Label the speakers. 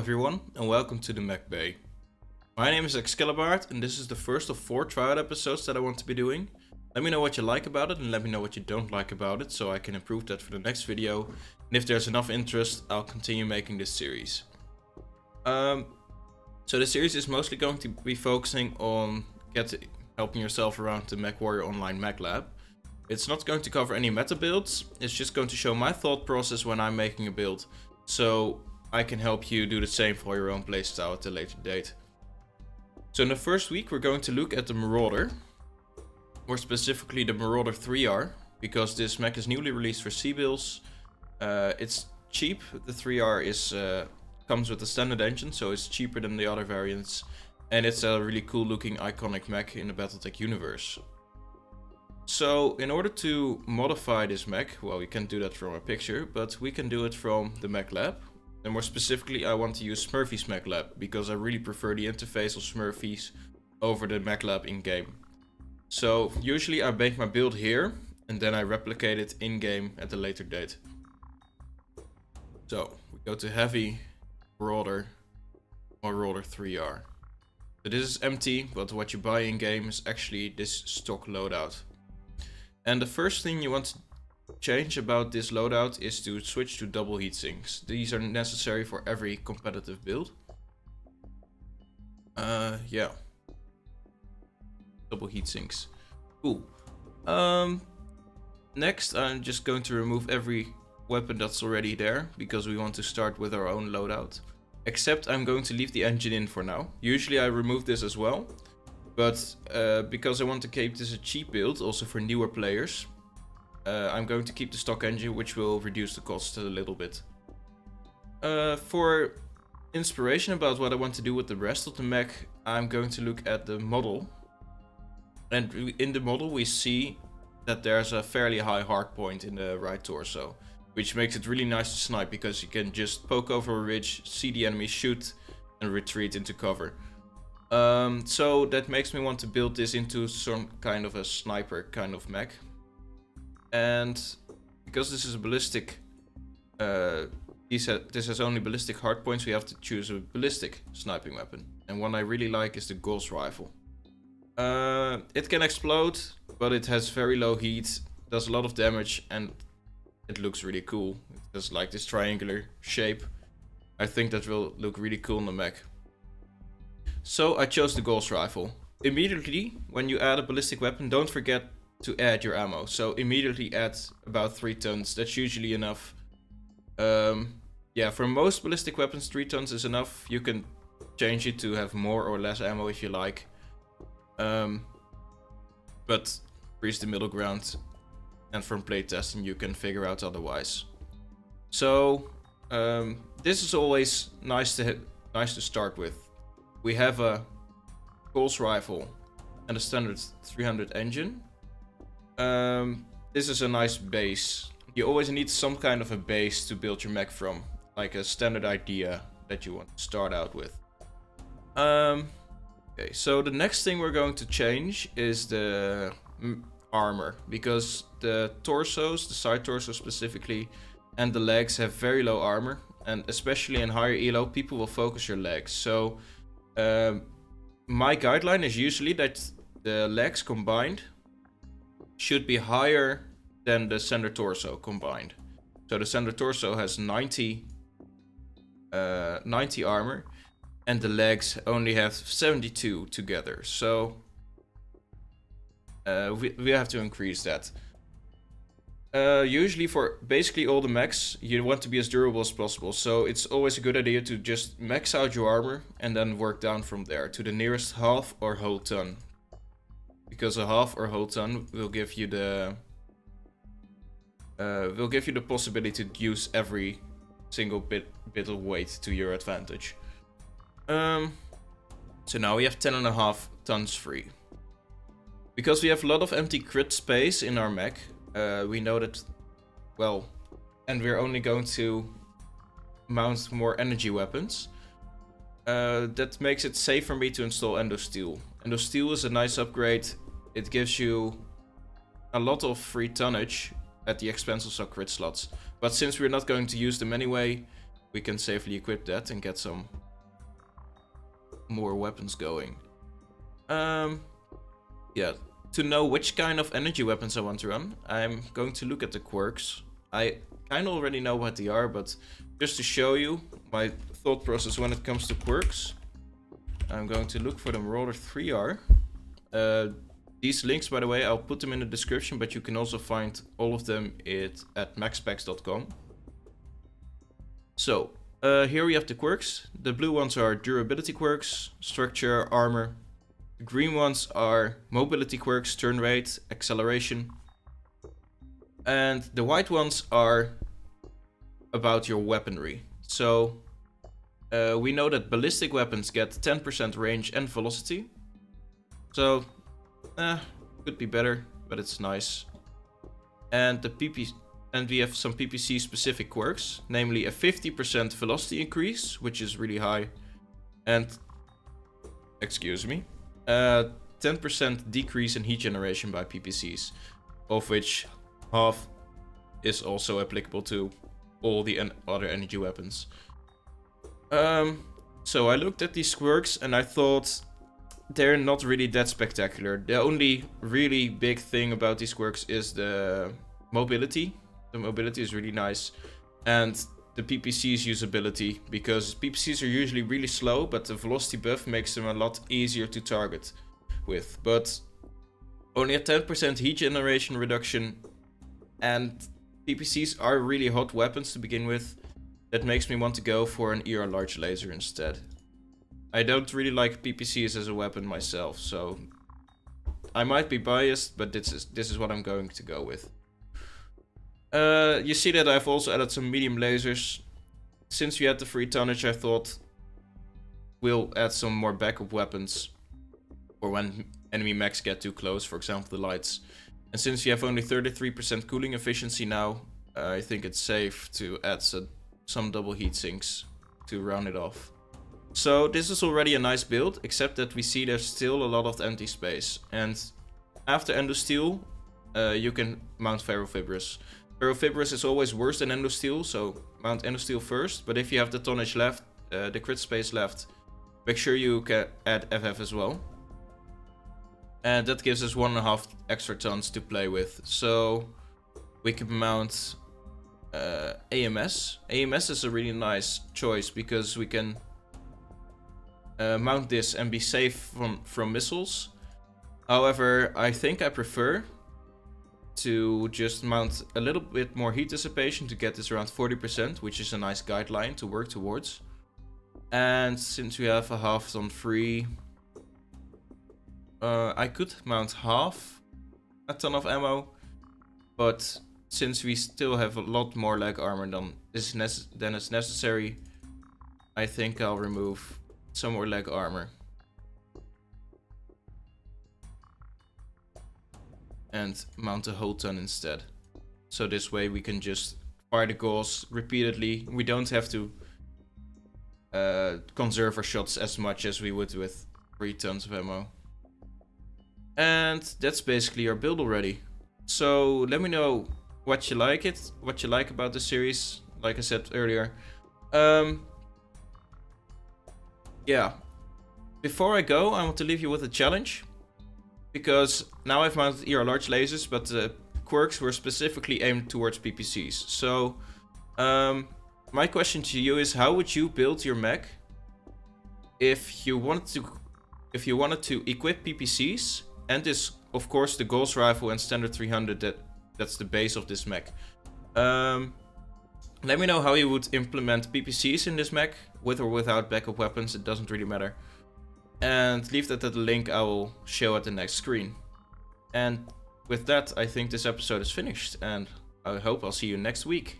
Speaker 1: everyone, and welcome to the Mech Bay. My name is Excalibur, and this is the first of 4 tryout episodes that I want to be doing. Let me know what you like about it, and let me know what you don't like about it, so I can improve that for the next video. And if there's enough interest, I'll continue making this series. So the series is mostly going to be focusing on helping yourself around the MechWarrior Online Mech Lab. It's not going to cover any meta builds, it's just going to show my thought process when I'm making a build, so I can help you do the same for your own playstyle at a later date. So in the first week we're going to look at the Marauder, more specifically the MAD-3R, because this mech is newly released for C-Bills. It's cheap, the 3R comes with a standard engine, so it's cheaper than the other variants, and it's a really cool looking iconic mech in the Battletech universe. So in order to modify this mech, well, we can't do that from a picture, but we can do it from the mech lab. And more specifically, I want to use Smurfy's mech lab, because I really prefer the interface of Smurfy's over the mech lab in-game. So usually I make my build here, and then I replicate it in-game at a later date. So we go to Heavy, Marauder, Marauder 3R. So this is empty, but what you buy in-game is actually this stock loadout. And the first thing you want to change about this loadout is to switch to double heatsinks. These are necessary for every competitive build. Yeah. Double heatsinks. Cool. Next, I'm just going to remove every weapon that's already there, because we want to start with our own loadout. Except I'm going to leave the engine in for now. Usually I remove this as well, but because I want to keep this a cheap build, also for newer players, I'm going to keep the stock engine, which will reduce the cost a little bit. For inspiration about what I want to do with the rest of the mech, I'm going to look at the model. And in the model we see that there's a fairly high hardpoint in the right torso, which makes it really nice to snipe, because you can just poke over a ridge, see the enemy, shoot, and retreat into cover. So that makes me want to build this into some kind of a sniper kind of mech. And because this is a ballistic, this has only ballistic hardpoints, we have to choose a ballistic sniping weapon. And one I really like is the Gauss rifle. It can explode, but it has very low heat, does a lot of damage, and it looks really cool. It has like this triangular shape. I think that will look really cool in the mech. So I chose the Gauss rifle. Immediately, when you add a ballistic weapon, don't forget to add your ammo. So immediately add about 3 tons. That's usually enough. Yeah, for most ballistic weapons 3 tons is enough. You can change it to have more or less ammo if you like. But reach the middle ground, and from playtesting you can figure out otherwise. So this is always nice to start with. We have a Gauss rifle and a standard 300 engine. This is a nice base. You always need some kind of a base to build your mech from, like a standard idea that you want to start out with. Okay, so the next thing we're going to change is the armor, because the torsos, the side torso specifically, and the legs have very low armor, and especially in higher elo, people will focus your legs. So my guideline is usually that the legs combined should be higher than the center torso combined. So the center torso has 90 armor, and the legs only have 72 together. So we have to increase that. Usually for basically all the mechs, you want to be as durable as possible. So it's always a good idea to just max out your armor and then work down from there to the nearest half or whole ton. Because a half or whole ton will give you the possibility to use every single bit of weight to your advantage. So now we have 10.5 tons free. Because we have a lot of empty crit space in our mech, we know that, well, and we're only going to mount more energy weapons. That makes it safe for me to install Endosteel. Endosteel is a nice upgrade. It gives you a lot of free tonnage at the expense of some crit slots. But since we're not going to use them anyway, we can safely equip that and get some more weapons going. Yeah, to know which kind of energy weapons I want to run, I'm going to look at the quirks. I kind of already know what they are, but just to show you my thought process when it comes to quirks, I'm going to look for the MAD-3R. These links, by the way, I'll put them in the description, but you can also find all of them at MechSpecs.com. So, here we have the quirks. The blue ones are durability quirks, structure, armor. The green ones are mobility quirks, turn rate, acceleration. And the white ones are about your weaponry. So, we know that ballistic weapons get 10% range and velocity. So, could be better, but it's nice. And we have some PPC specific quirks, namely a 50% velocity increase, which is really high, and 10% decrease in heat generation by PPCs, of which half is also applicable to all the other energy weapons. So I looked at these quirks and I thought they're not really that spectacular. The only really big thing about these quirks is the mobility. The mobility is really nice, and the PPC's usability, because PPCs are usually really slow, but the velocity buff makes them a lot easier to target with. But only a 10% heat generation reduction, and PPCs are really hot weapons to begin with. That makes me want to go for an ER large laser instead. I don't really like PPCs as a weapon myself, so I might be biased, but this is what I'm going to go with. You see that I've also added some medium lasers. Since we had the free tonnage, I thought we'll add some more backup weapons for when enemy mechs get too close, for example the lights. And since we have only 33% cooling efficiency now, I think it's safe to add some double heat sinks to round it off. So this is already a nice build, except that we see there's still a lot of empty space. And after Endosteel, you can mount Ferrofibrous. Ferrofibrous is always worse than Endosteel, so mount Endosteel first. But if you have the tonnage left, the crit space left, make sure you can add FF as well. And that gives us 1.5 extra tons to play with. So we can mount AMS. AMS is a really nice choice because we can mount this and be safe from missiles. However, I think I prefer to just mount a little bit more heat dissipation to get this around 40%, which is a nice guideline to work towards. And since we have a half ton free, I could mount half a ton of ammo, but since we still have a lot more leg armor than is necessary, I think I'll remove some more leg armor and mount a whole ton instead. So this way we can just fire the goals repeatedly. We don't have to conserve our shots as much as we would with 3 tons of ammo. And that's basically our build already. So let me know what you like about the series. Like I said earlier, yeah. Before I go, I want to leave you with a challenge, because now I've mounted ER large lasers, but the quirks were specifically aimed towards PPCs. So my question to you is, how would you build your mech if you wanted to equip PPCs? And this, of course, the Gauss rifle and standard 300, that's the base of this mech. Let me know how you would implement PPCs in this mech, with or without backup weapons, it doesn't really matter. And leave that at the link I will show at the next screen. And with that, I think this episode is finished, and I hope I'll see you next week.